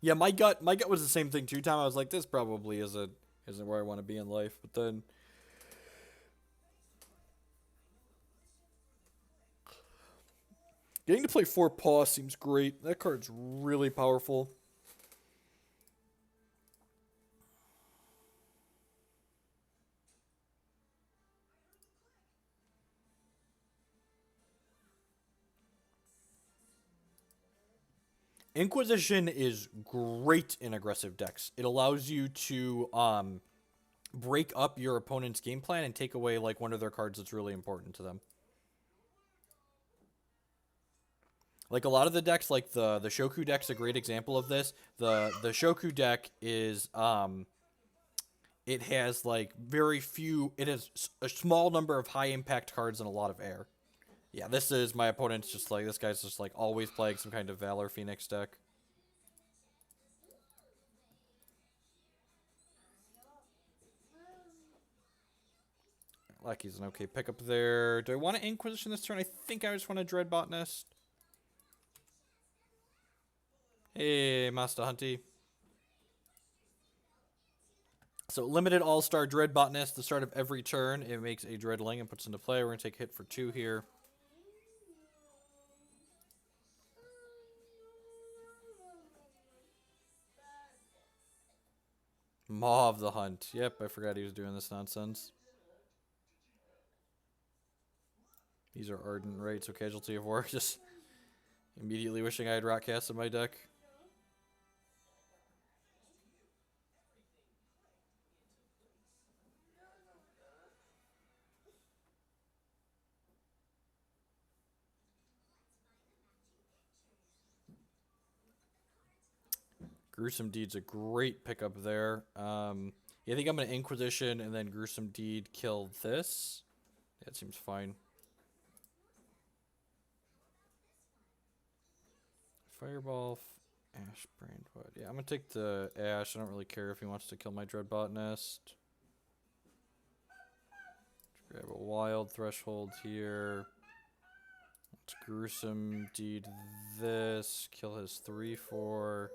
Yeah, my gut was the same thing too. Time I was like, this probably isn't where I want to be in life. But then getting to play four paw seems great. That card's really powerful. Inquisition is great in aggressive decks. It allows you to break up your opponent's game plan and take away like one of their cards that's really important to them. Like a lot of the decks, like the Shoku deck's a great example of this. The Shoku deck is it has like very few. It has a small number of high impact cards and a lot of air. Yeah, this is my opponent's just like this guy's just like always playing some kind of Valor Phoenix deck. Lucky's an okay pickup there. Do I want to Inquisition this turn? I think I just want to Dread Botanist. Hey, Master Hunty. So limited all-star Dread Botanist. The start of every turn, it makes a Dreadling and puts into play. We're gonna take a hit for 2 here. Maw of the Hunt. Yep, I forgot he was doing this nonsense. These are Ardent Rites, so Casualty of War. Just immediately wishing I had Rotcast in my deck. Gruesome Deed's a great pickup there. Yeah, I think I'm going to Inquisition and then Gruesome Deed kill this. That seems fine. Fireball, Ash Brandwood. Yeah, I'm going to take the Ash. I don't really care if he wants to kill my Dread Botanist. Grab a Wild Threshold here. Let's Gruesome Deed this. Kill his 3/4.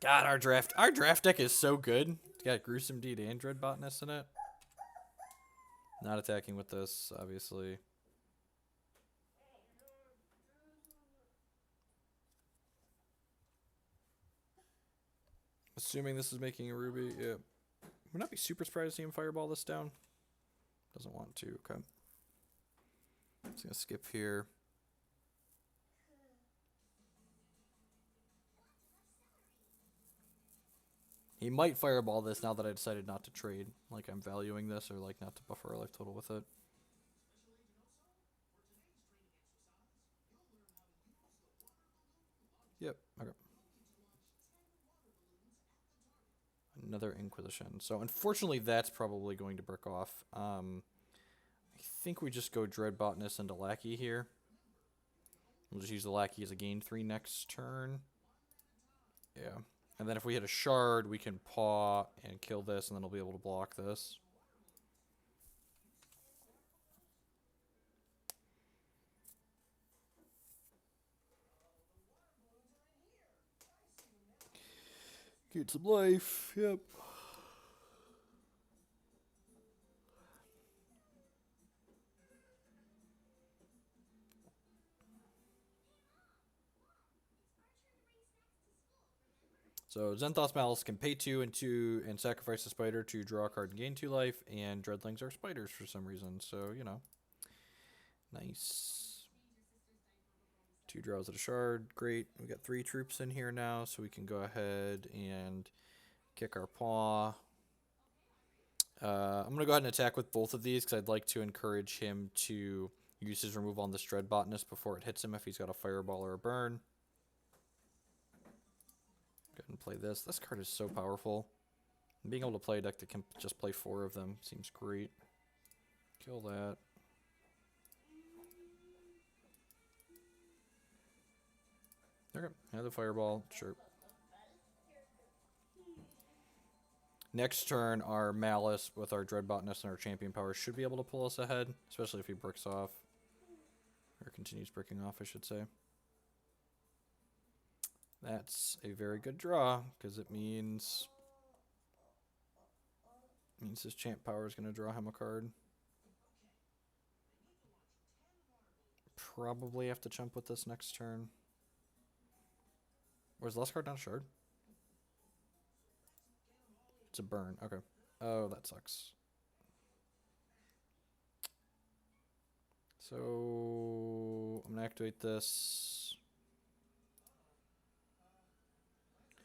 God, our draft deck is so good. It's got Gruesome Deed and Dread Botanist in it. Not attacking with this, obviously. Assuming this is making a Ruby, yeah. Would not be super surprised to see him Fireball this down. Doesn't want to, okay. Just gonna skip here. He might Fireball this now that I decided not to trade. Like I'm valuing this or like not to buffer our life total with it. Yep, okay. Another Inquisition. So unfortunately that's probably going to brick off. I think we just go Dread Botanist into Lackey here. We'll just use the Lackey as a gain 3 next turn. Yeah. And then if we hit a Shard, we can Paw and kill this, and then we'll be able to block this. Get some life, yep. So Zenthos Malice can pay 2 and sacrifice a spider to draw a card and gain 2 life, and Dreadlings are spiders for some reason, so you know. Nice. 2 draws at a shard, great. We got 3 troops in here now, so we can go ahead and kick our paw. I'm gonna go ahead and attack with both of these because I'd like to encourage him to use his removal on this Dread Botanist before it hits him if he's got a Fireball or a Burn. Go ahead and play this. This card is so powerful. And being able to play a deck that can just play 4 of them seems great. Kill that. Okay, another Fireball, sure. Next turn, our Malice with our Dread Botanist and our Champion Power should be able to pull us ahead, especially if he bricks off. Or continues bricking off, I should say. That's a very good draw, because it means his champ power is going to draw him a card. Probably have to chump with this next turn. Or is the last card not a shard? It's a burn. Okay. Oh, that sucks. So I'm gonna activate this.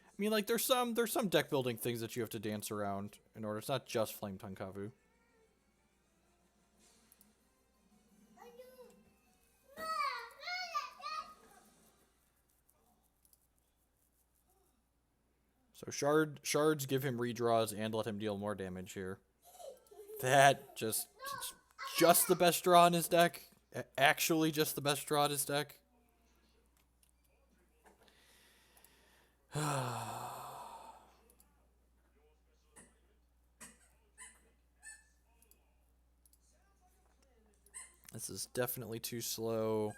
I mean, like there's some deck building things that you have to dance around in order. It's not just Flame Tongue Kavu. So shards give him redraws and let him deal more damage here. That just the best draw in his deck. Actually, just the best draw in his deck. This is definitely too slow.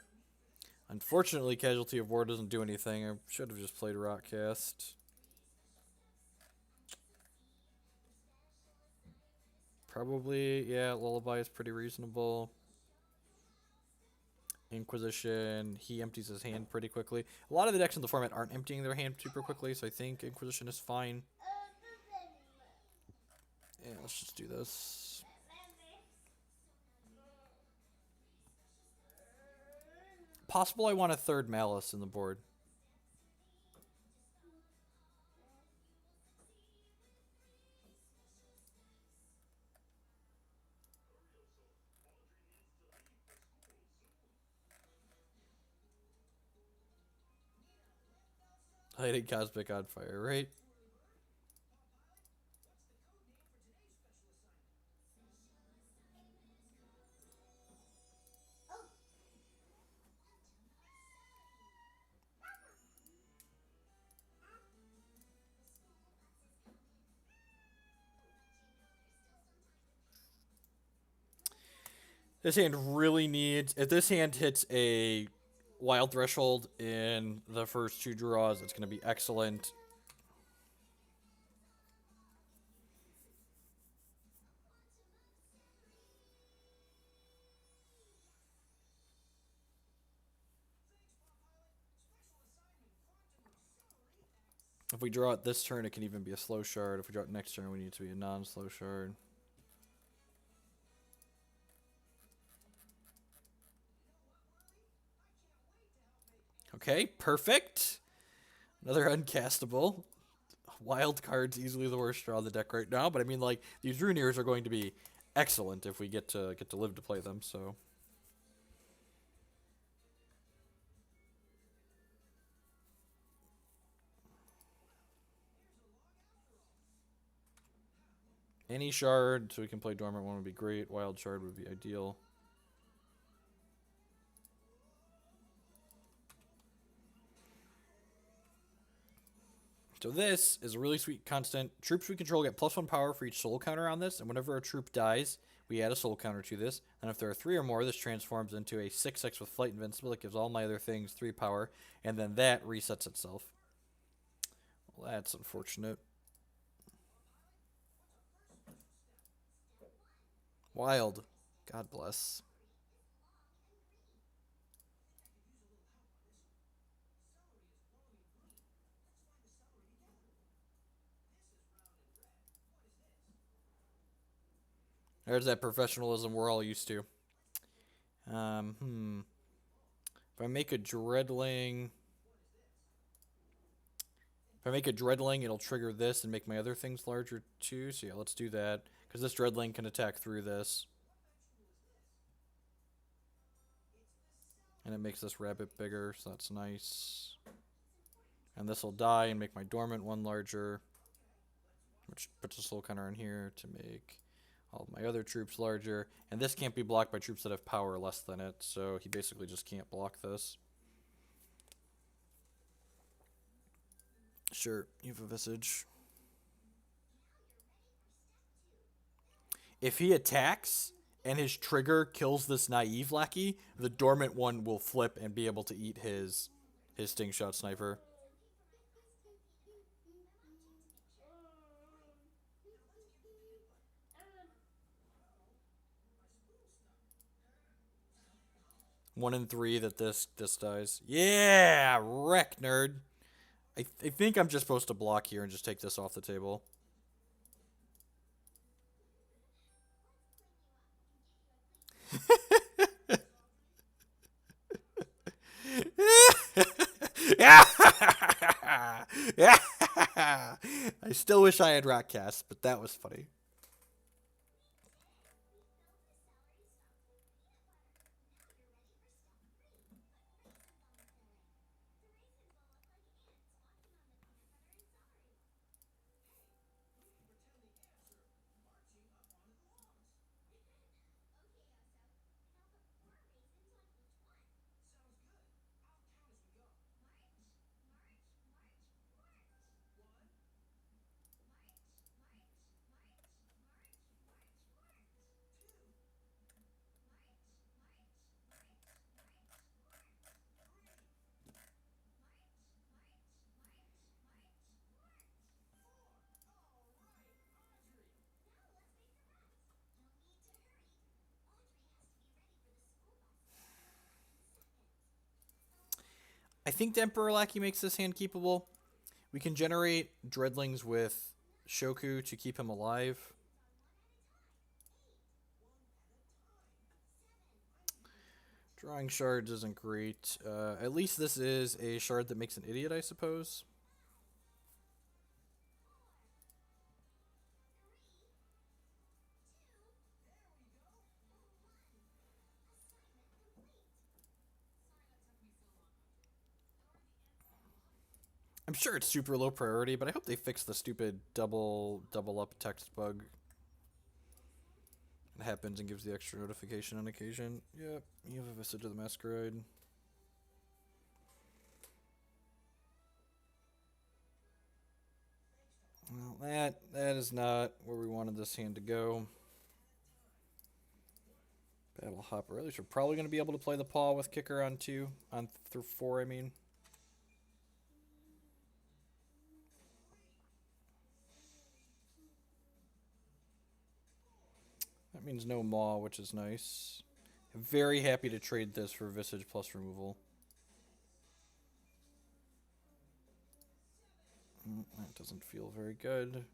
Unfortunately, Casualty of War doesn't do anything. I should have just played Rockcast. Probably, yeah, Lullaby is pretty reasonable. Inquisition, he empties his hand pretty quickly. A lot of the decks in the format aren't emptying their hand super quickly, so I think Inquisition is fine. Yeah, let's just do this. Possible I want a third Malice in the board. Lighting Cosmic on Fire, right? This hand really needs... If this hand hits a Wild Threshold in the first two draws, it's going to be excellent. If we draw it this turn, it can even be a slow shard. If we draw it next turn, we need it to be a non-slow shard. Okay, perfect. Another uncastable. Wild card's easily the worst draw of the deck right now, but I mean, like, these Runeers are going to be excellent if we get to live to play them, so... Any shard, so we can play Dormant One would be great. Wild shard would be ideal. So this is a really sweet constant. Troops we control get +1 power for each soul counter on this, and whenever a troop dies, we add a soul counter to this. And if there are 3 or more, this transforms into a 6/6 with Flight Invincible. It gives all my other things 3 power, and then that resets itself. Well, that's unfortunate. Wild. God bless. There's that professionalism we're all used to. If I make a Dreadling... If I make a Dreadling, it'll trigger this and make my other things larger too. So yeah, let's do that. Because this Dreadling can attack through this. And it makes this rabbit bigger, so that's nice. And this will die and make my Dormant One larger. Which puts a soul counter in here to make all of my other troops larger. And this can't be blocked by troops that have power less than it, so he basically just can't block this. Sure, you have a Visage. If he attacks and his trigger kills this naive lackey, the Dormant One will flip and be able to eat his Sting Shot Sniper. 1 in 3 that this dies. Yeah, wreck, nerd. I think I'm just supposed to block here and just take this off the table. Yeah. Yeah. I still wish I had Rockcast, but that was funny. I think the Emperor Lackey makes this hand keepable. We can generate Dreadlings with Shoku to keep him alive. Drawing shards isn't great. At least this is a shard that makes an idiot, I suppose. I'm sure it's super low priority, but I hope they fix the stupid double up text bug. It happens and gives the extra notification on occasion. Yep, you have a Visage of the Masquerade. Well, that is not where we wanted this hand to go. Battle Hopper. At least we're probably going to be able to play the paw with kicker on 2, on through 4. I mean. That means no Maw, which is nice. I'm very happy to trade this for Visage plus removal. That doesn't feel very good.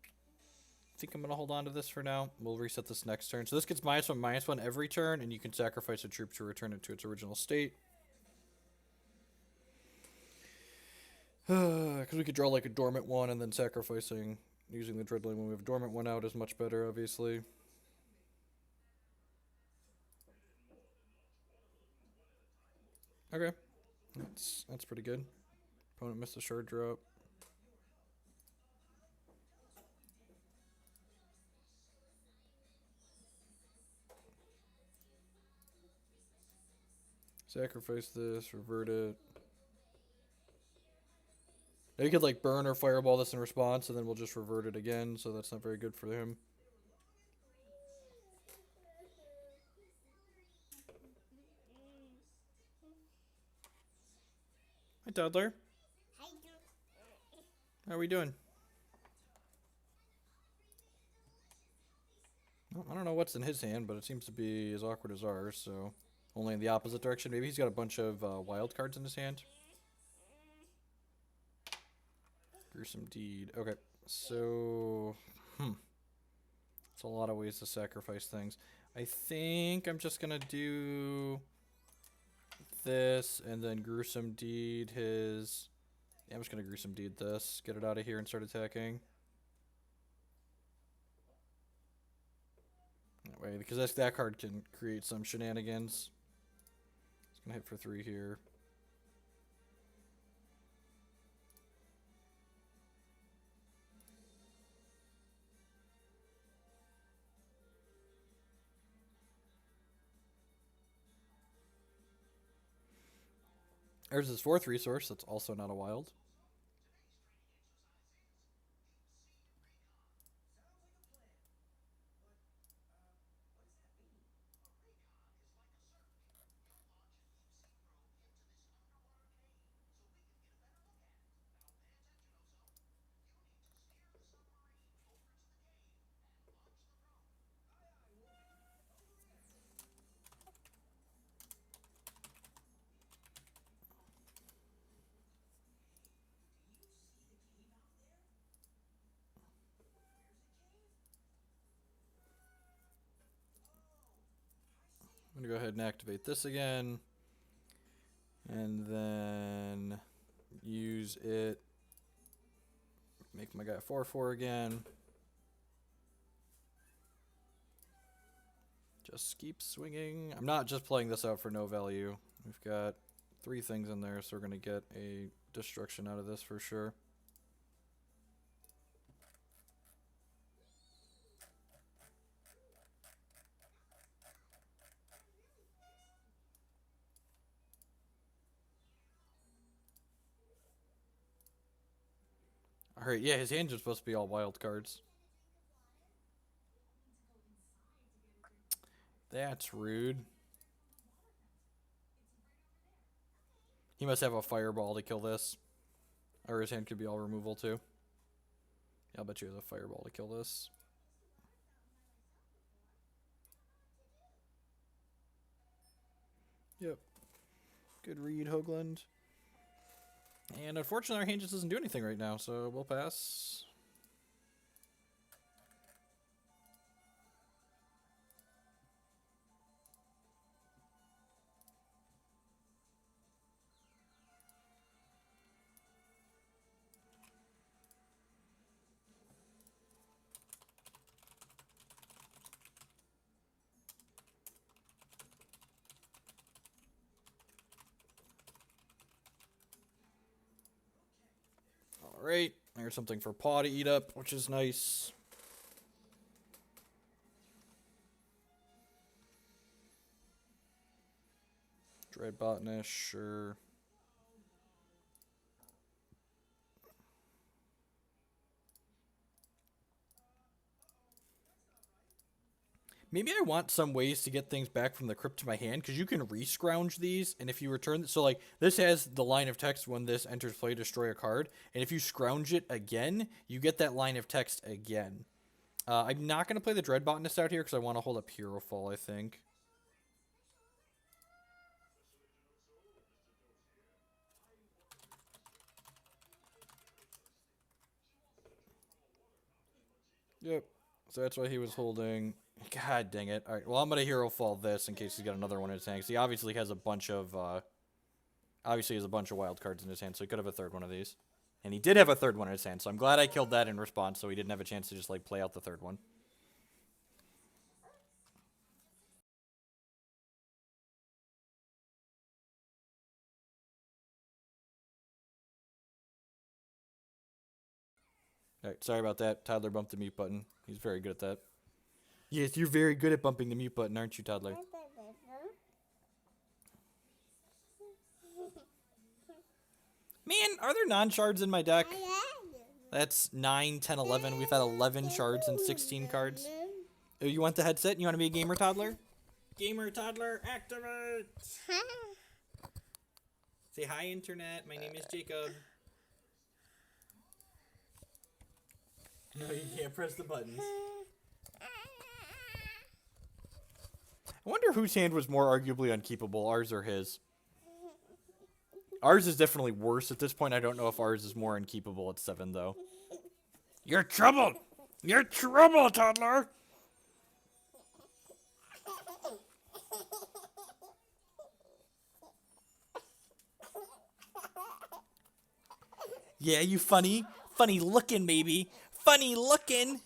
I think I'm going to hold on to this for now. We'll reset this next turn. So this gets -1/-1 every turn, and you can sacrifice a troop to return it to its original state. Because we could draw like a dormant one, and then sacrificing using the Dreadling when we have dormant one out is much better, obviously. Okay. That's pretty good. Opponent missed a shard drop. Sacrifice this, revert it. Now you could like burn or fireball this in response, and then we'll just revert it again, so that's not very good for him. Hi, toddler. How are we doing? Well, I don't know what's in his hand, but it seems to be as awkward as ours, so only in the opposite direction. Maybe he's got a bunch of wild cards in his hand. Gruesome Deed. Okay, so it's a lot of ways to sacrifice things. I think I'm just gonna do this and then Gruesome Deed his. Yeah, I'm just gonna Gruesome Deed this, get it out of here, and start attacking. That way, because that card can create some shenanigans. It's gonna hit for 3 here. There's his 4th resource. That's also not a wild. I'm gonna go ahead and activate this again. And then use it. Make my guy 4/4 again. Just keep swinging. I'm not just playing this out for no value. We've got 3 things in there, so we're going to get a destruction out of this for sure. Alright, yeah, his hands are supposed to be all wild cards. That's rude. He must have a fireball to kill this. Or his hand could be all removal too. Yeah, I'll bet you he has a fireball to kill this. Yep. Good read, Hoagland. And unfortunately, our hand just doesn't do anything right now, so we'll pass. Alright, there's something for Paw to eat up, which is nice. Dread Botanist, sure. Maybe I want some ways to get things back from the crypt to my hand, because you can re-scrounge these, and if you return... So, like, this has the line of text, when this enters play, destroy a card, and if you scrounge it again, you get that line of text again. I'm not going to play the Dread Botanist out here, because I want to hold up Hero Fall, I think. Yep. So that's why he was holding... God dang it. Alright, well, I'm going to Hero Fall this in case he's got another one in his hand. He obviously has a bunch of... wild cards in his hand, so he could have a third one of these. And he did have a third one in his hand, so I'm glad I killed that in response, so he didn't have a chance to just, like, play out the third one. Alright, sorry about that. Toddler bumped the mute button. He's very good at that. Yes, you're very good at bumping the mute button, aren't you, Toddler? Man, are there non-shards in my deck? That's 9, 10, 11. We've had 11 shards and 16 cards. Oh, you want the headset? You want to be a gamer toddler? Gamer toddler, activate! Say hi, internet. My name is Jacob. No, you can't press the buttons. I wonder whose hand was more arguably unkeepable, ours or his. Ours is definitely worse at this point. I don't know if ours is more unkeepable at 7, though. You're trouble! You're trouble, toddler! Yeah, you funny. Funny looking, maybe. Funny looking!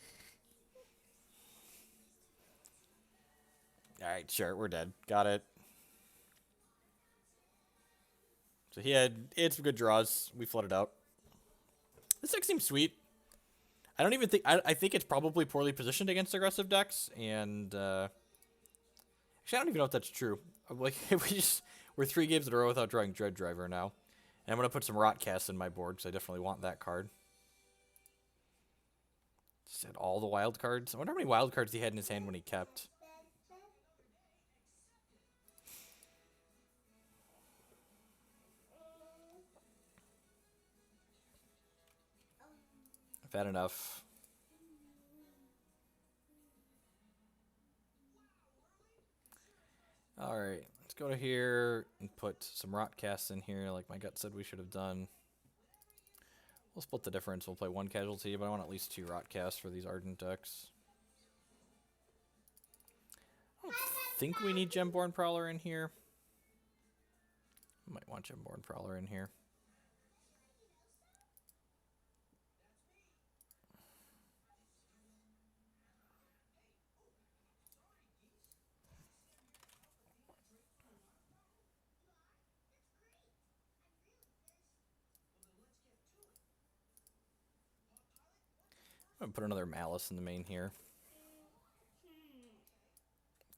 Alright, sure, we're dead. Got it. So he had some good draws. We flooded out. This deck seems sweet. I don't even think... I think it's probably poorly positioned against aggressive decks, and... actually, I don't even know if that's true. Like, we're 3 games in a row without drawing Dread Driver now. And I'm going to put some Rotcast in my board, because I definitely want that card. Just had all the wild cards. I wonder how many wild cards he had in his hand when he kept. I've had enough. Alright, let's go to here and put some Rotcasts in here like my gut said we should have done. We'll split the difference. We'll play 1 casualty, but I want at least 2 Rotcasts for these Ardent decks. I don't think we need Gemborn Prowler in here. Might want Gemborn Prowler in here. I'm gonna put another Malice in the main here.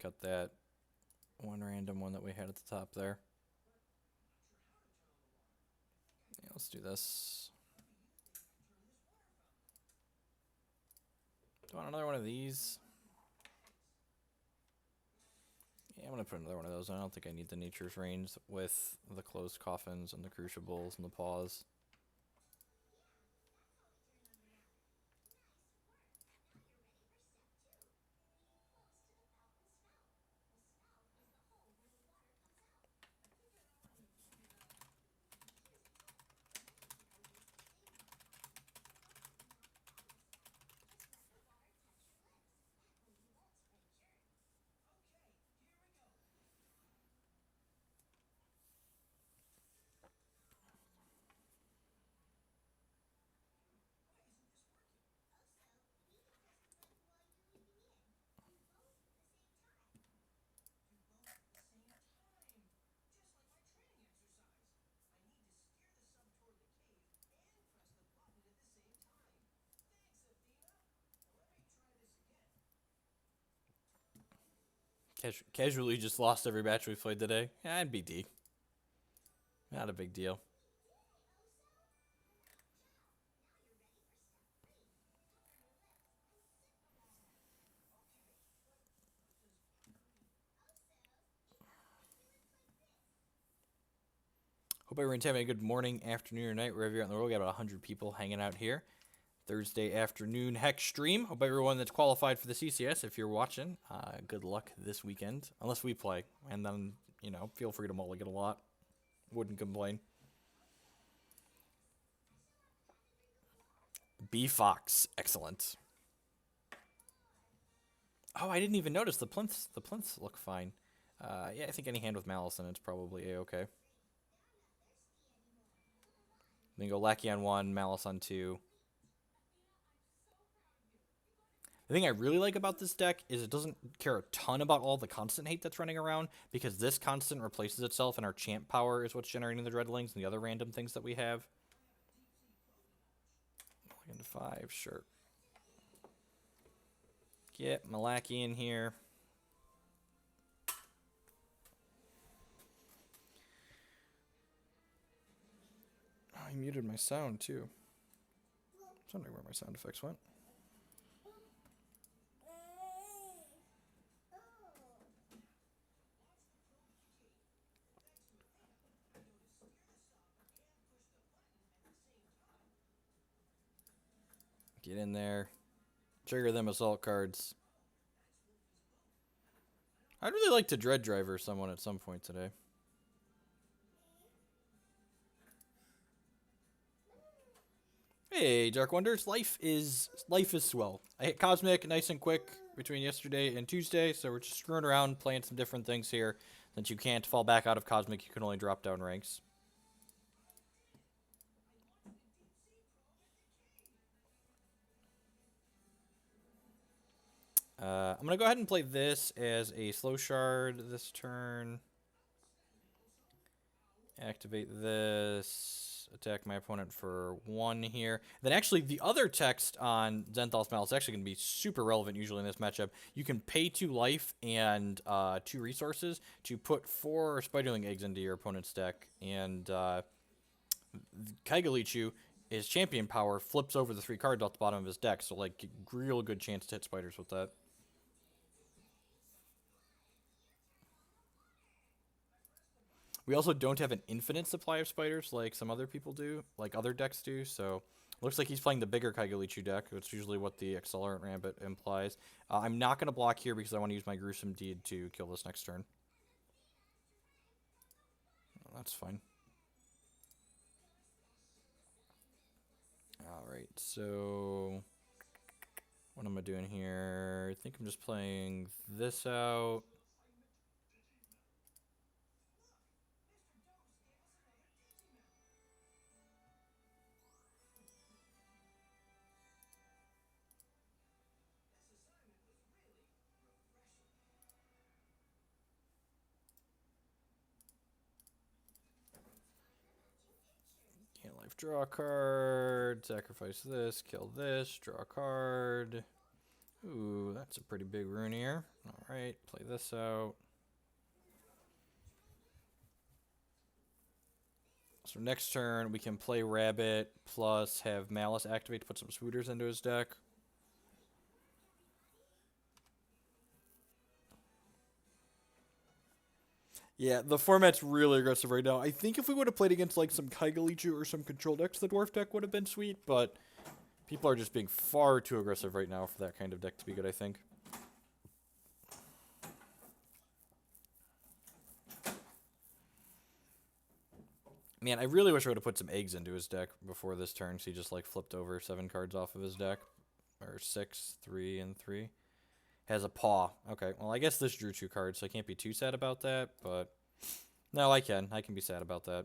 Cut that one random one that we had at the top there. Yeah, let's do this. Do I want another one of these? Yeah, I'm gonna put another one of those. I don't think I need the Nature's Reigns with the closed coffins and the crucibles and the paws. Casually just lost every match we played today. Yeah, I'd be D. Not a big deal. Hope everyone's having a good morning, afternoon, or night, wherever you're at in the world. We got about 100 people hanging out here. Thursday afternoon Hex stream. Hope everyone that's qualified for the CCS, if you're watching, good luck this weekend. Unless we play. And then, you know, feel free to mulligan a lot. Wouldn't complain. B Fox. Excellent. Oh, I didn't even notice the plinths. The plinths look fine. Yeah, I think any hand with Malice in it's probably A-okay. Then go Lackey on 1, Malice on 2. The thing I really like about this deck is it doesn't care a ton about all the constant hate that's running around, because this constant replaces itself and our champ power is what's generating the Dreadlings and the other random things that we have. Into 5, sure. Get Malaki in here. Oh, I muted my sound too. I was wondering where my sound effects went. Get in there. Trigger them assault cards. I'd really like to Dread Driver someone at some point today. Hey, Dark Wonders. Life is swell. I hit Cosmic nice and quick between yesterday and Tuesday, so we're just screwing around, playing some different things here. Since you can't fall back out of Cosmic, you can only drop down ranks. I'm going to go ahead and play this as a slow shard this turn. Activate this. Attack my opponent for 1 here. Then actually the other text on Zenthal's Malice is actually going to be super relevant usually in this matchup. You can pay 2 life and 2 resources to put 4 Spiderling eggs into your opponent's deck. And Kaigalichu, his champion power, flips over the 3 cards off the bottom of his deck. So like real good chance to hit spiders with that. We also don't have an infinite supply of spiders like some other people do, like other decks do, so looks like he's playing the bigger Kaigalichu deck. That's usually what the Accelerant Rampant implies. I'm not going to block here because I want to use my Gruesome Deed to kill this next turn. That's fine. Alright, so what am I doing here? I think I'm just playing this out. draw a card, sacrifice this, kill this, draw a card. Ooh, that's a pretty big rune here. Alright, play this out. So next turn, we can play Rabbit, plus have Malice activate to put some Swooters into his deck. Yeah, the format's really aggressive right now. I think if we would have played against like some Kaigalichu or some control decks, the Dwarf deck would have been sweet, but people are just being far too aggressive right now for that kind of deck to be good, I think. Man, I really wish I would have put some eggs into his deck before this turn, so he just like flipped over 7 cards off of his deck. Or 6, 3, and 3. Has a paw. Okay, well, I guess this drew 2 cards, so I can't be too sad about that, but... No, I can. I can be sad about that.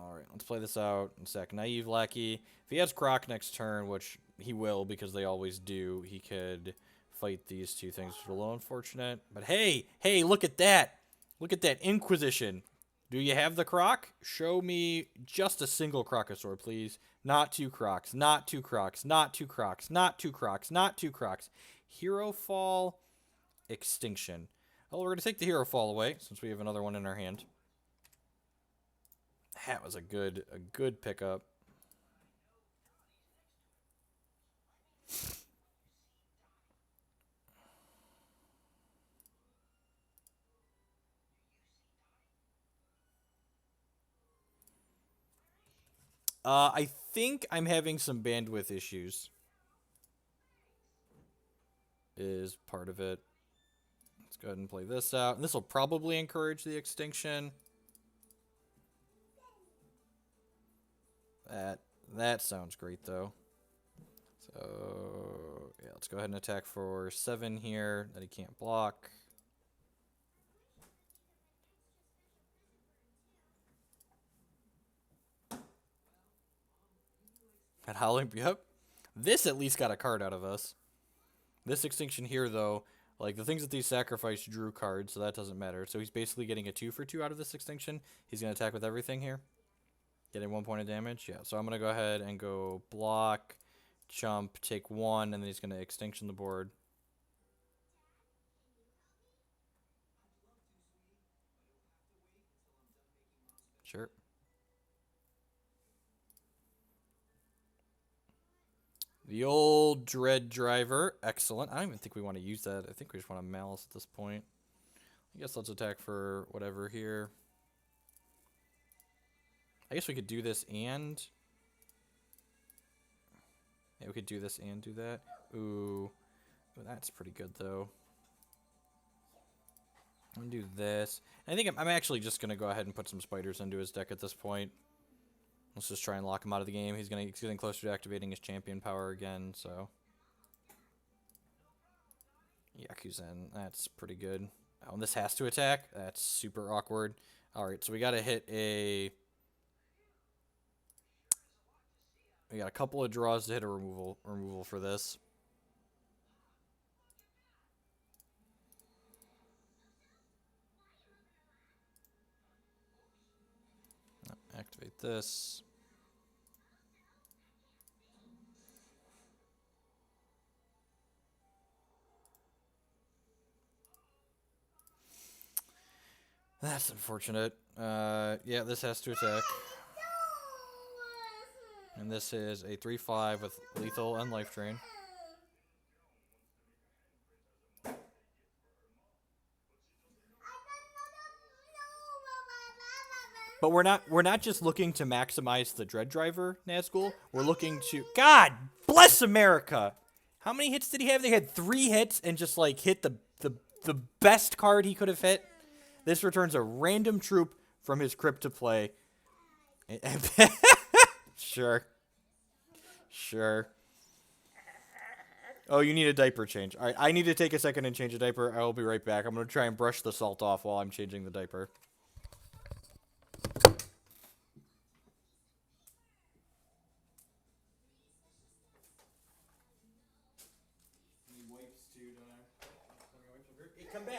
Alright, let's play this out in a sec. Naive Lackey. If he has Croc next turn, which he will because they always do, he could fight these 2 things, which is a little unfortunate. But hey, look at that! Look at that Inquisition! Do you have the Croc? Show me just a single Crocosaur, please. Not 2 Crocs, not 2 Crocs, not 2 Crocs, not 2 Crocs, not 2 Crocs. Hero Fall, Extinction. Well, we're going to take the Hero Fall away, since we have another one in our hand. That was a good pickup. I think I'm having some bandwidth issues. Is part of it. Let's go ahead and play this out. And this will probably encourage the extinction. That sounds great, though. So, yeah, let's go ahead and attack for 7 here that he can't block. At Howling, yep. This at least got a card out of us. This extinction here, though, like the things that these sacrifice drew cards, so that doesn't matter. So he's basically getting a 2 for 2 out of this extinction. He's going to attack with everything here. Getting 1 point of damage. Yeah, so I'm going to go ahead and go block, chump, take 1, and then he's going to extinction the board. Sure. The old Dread Driver. Excellent. I don't even think we want to use that. I think we just want to Malice at this point. I guess let's attack for whatever here. I guess we could do this and... Yeah, we could do this and do that. Ooh. Well, that's pretty good, though. I'm going to do this. I think I'm actually just going to go ahead and put some spiders into his deck at this point. Let's just try and lock him out of the game. He's getting closer to activating his champion power again, so... Yakuzen, that's pretty good. Oh, and this has to attack? That's super awkward. Alright, so we gotta hit a... We got a couple of draws to hit a removal for this. Activate this. That's unfortunate. Yeah, this has to attack. And this is a 3/5 with lethal and life drain. But we're not just looking to maximize the Dread Driver, Nazgul. We're looking to... God bless America! How many hits did he have? They had 3 hits and just, like, hit the best card he could have hit. This returns a random troop from his crypt to play. Sure. Sure. Oh, you need a diaper change. Alright, I need to take a second and change a diaper. I will be right back. I'm going to try and brush the salt off while I'm changing the diaper. Come back.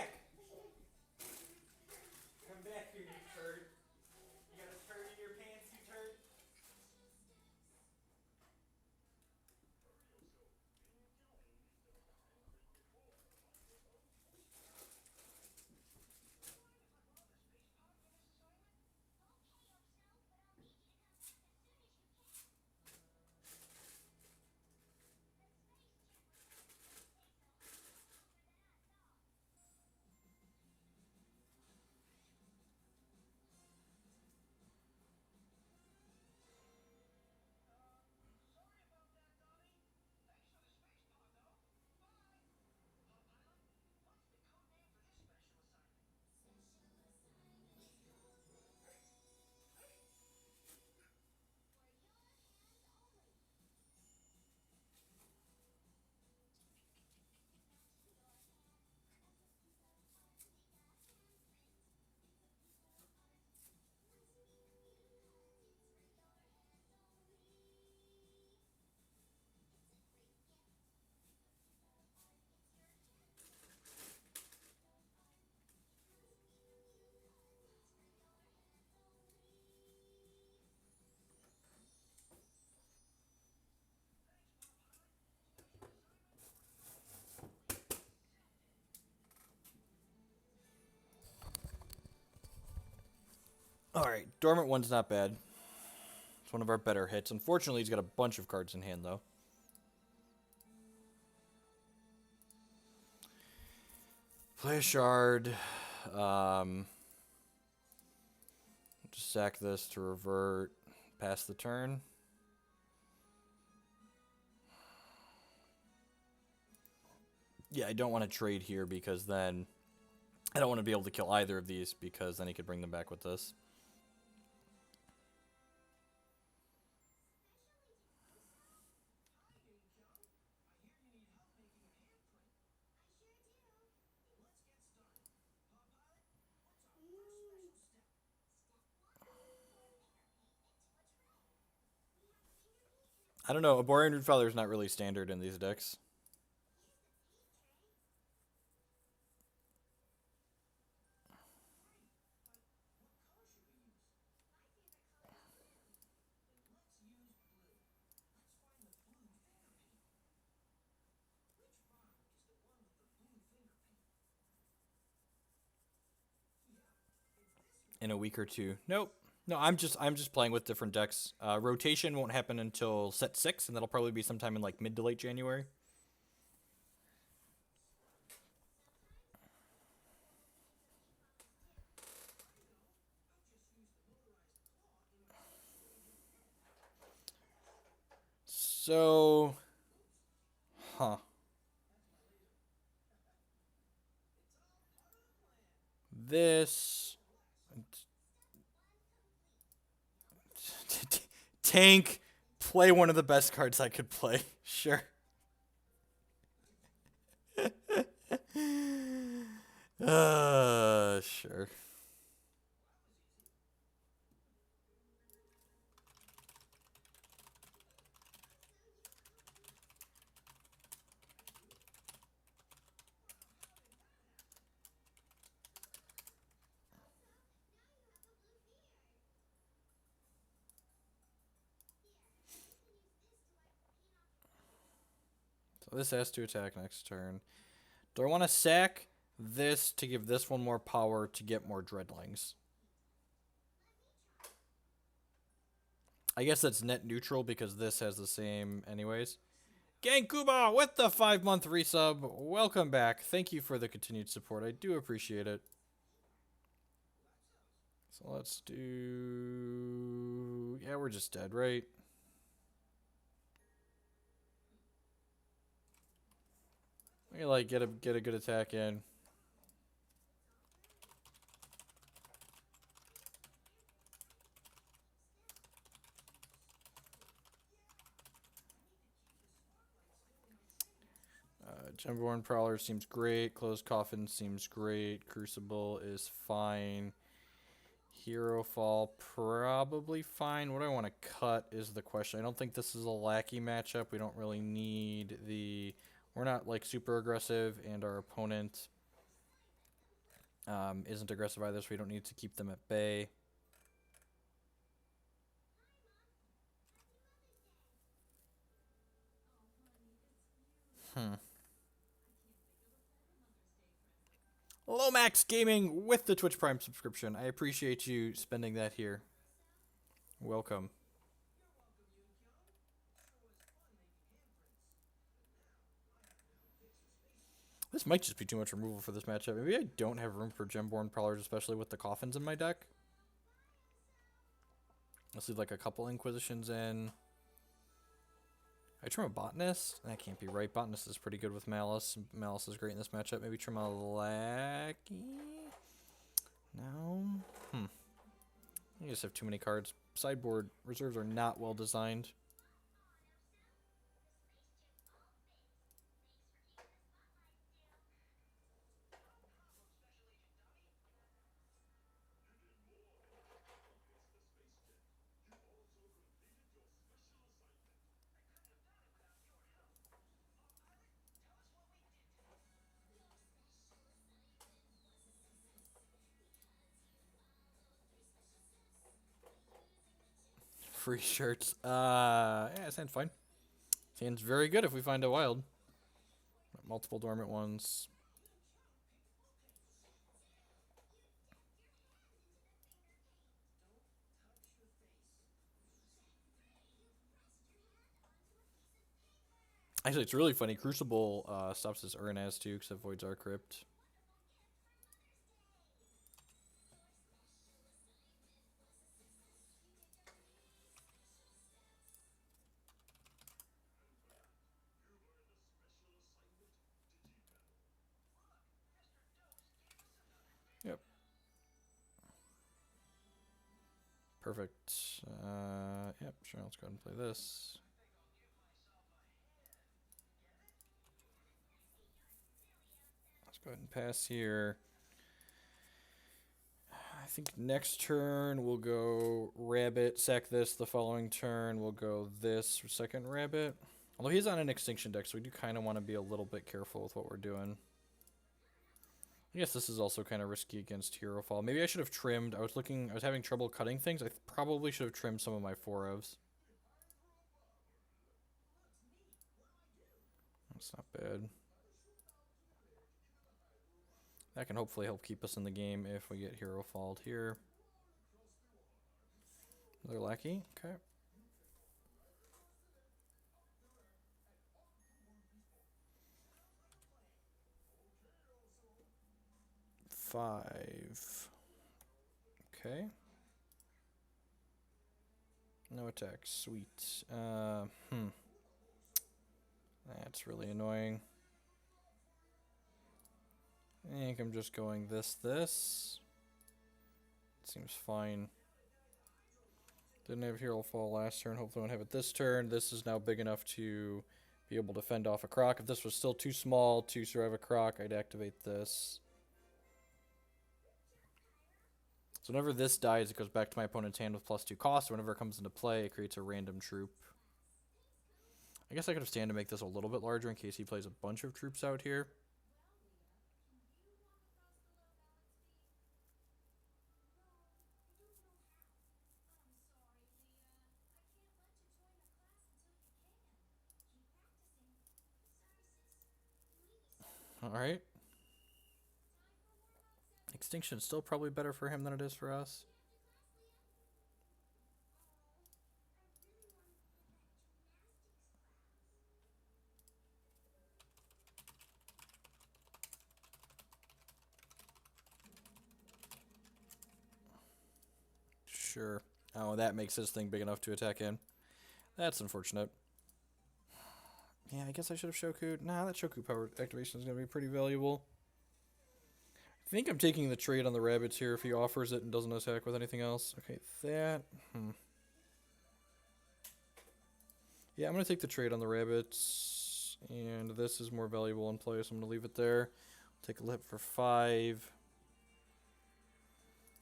Alright, Dormant one's not bad. It's one of our better hits. Unfortunately, he's got a bunch of cards in hand, though. Play a shard. Just sack this to revert. Pass the turn. Yeah, I don't want to trade here because then I don't want to be able to kill either of these because then he could bring them back with this. I don't know. Aborian Root Father is not really standard in these decks. In a week or two. Nope. No, I'm just playing with different decks. Rotation won't happen until set 6, and that'll probably be sometime in like mid to late January. So, this tank, play one of the best cards I could play. Sure. Sure. So this has to attack next turn. Do I want to sack this to give this one more power to get more Dreadlings? I guess that's net neutral because this has the same anyways. Gankuba with the 5-month resub. Welcome back. Thank you for the continued support. I do appreciate it. So let's do... Yeah, we're just dead, right? We like get a good attack in. Gemborn Prowler seems great. Closed Coffin seems great. Crucible is fine. Hero Fall probably fine. What do I want to cut is the question. I don't think this is a lackey matchup. We don't really need the... We're not like super aggressive, and our opponent isn't aggressive either, so we don't need to keep them at bay. Lomax Gaming with the Twitch Prime subscription. I appreciate you spending that here. Welcome. This might just be too much removal for this matchup. Maybe I don't have room for Gemborn Prowlers, especially with the coffins in my deck. Let's leave like a couple Inquisitions in. I trim a Botanist? That can't be right. Botanist is pretty good with Malice. Malice is great in this matchup. Maybe trim a Lackey? No? I just have too many cards. Sideboard reserves are not well designed. Free shirts. Yeah, it sounds fine. Sounds very good if we find a wild. Multiple dormant ones. Actually, it's really funny. Crucible stops his Uranaz too, because it avoids our crypt. Yep. Perfect. Yep, sure, let's go ahead and play this. Let's go ahead and pass here. I think next turn we'll go rabbit, sack this. The following turn we'll go this for second rabbit. Although he's on an extinction deck, so we do kind of want to be a little bit careful with what we're doing. I guess this is also kind of risky against Hero Fall. Maybe I should have trimmed. I was having trouble cutting things. I probably should have trimmed some of my 4-ofs. That's not bad. That can hopefully help keep us in the game if we get Hero Falled here. Another Lackey, okay. Five. Okay. No attack, sweet. That's really annoying. I think I'm just going this. Seems fine. Didn't have Hero Fall last turn, hopefully I won't have it this turn. This is now big enough to be able to fend off a Croc. If this was still too small to survive a Croc, I'd activate this. So whenever this dies, it goes back to my opponent's hand with +2 cost. Whenever it comes into play, it creates a random troop. I guess I could have stand to make this a little bit larger in case he plays a bunch of troops out here. Alright. Extinction is still probably better for him than it is for us. Sure. Oh, that makes this thing big enough to attack in. That's unfortunate. Yeah, I guess I should have Shoku. Nah, that Shoku power activation is going to be pretty valuable. I think I'm taking the trade on the rabbits here if he offers it and doesn't attack with anything else. Okay, that... Yeah, I'm going to take the trade on the rabbits. And this is more valuable in play, so I'm going to leave it there. Take a lip for 5.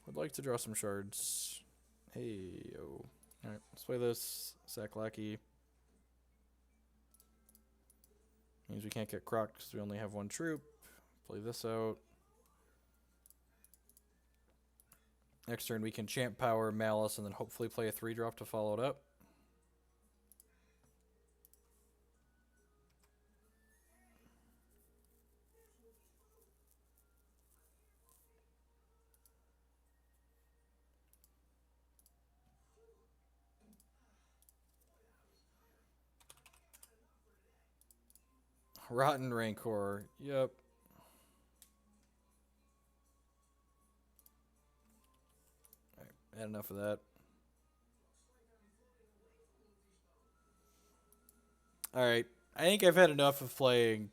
Would like to draw some shards. Hey, yo. Alright, let's play this. Sack Lackey. Means we can't get Croc because we only have 1 troop. Play this out. Next turn we can Champ Power, Malice, and then hopefully play a 3-drop to follow it up. Rotten Rancor. Yep. Alright, had enough of that. Alright. I think I've had enough of playing